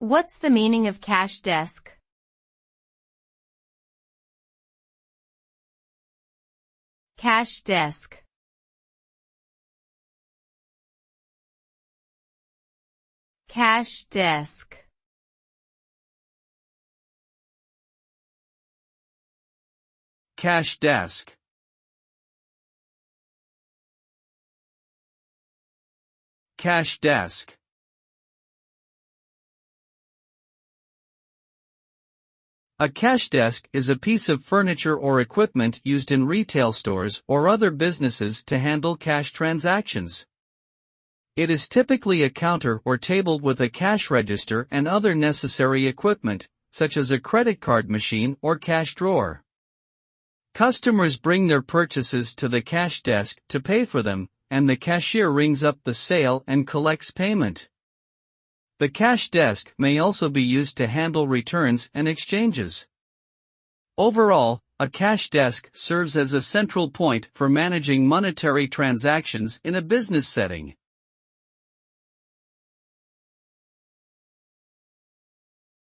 What's the meaning of cash desk? Cash desk. Cash desk. Cash desk. Cash desk. A cash desk is a piece of furniture or equipment used in retail stores or other businesses to handle cash transactions. It is typically a counter or table with a cash register and other necessary equipment, such as a credit card machine or cash drawer. Customers bring their purchases to the cash desk to pay for them, and the cashier rings up the sale and collects payment. The cash desk may also be used to handle returns and exchanges. Overall, a cash desk serves as a central point for managing monetary transactions in a business setting.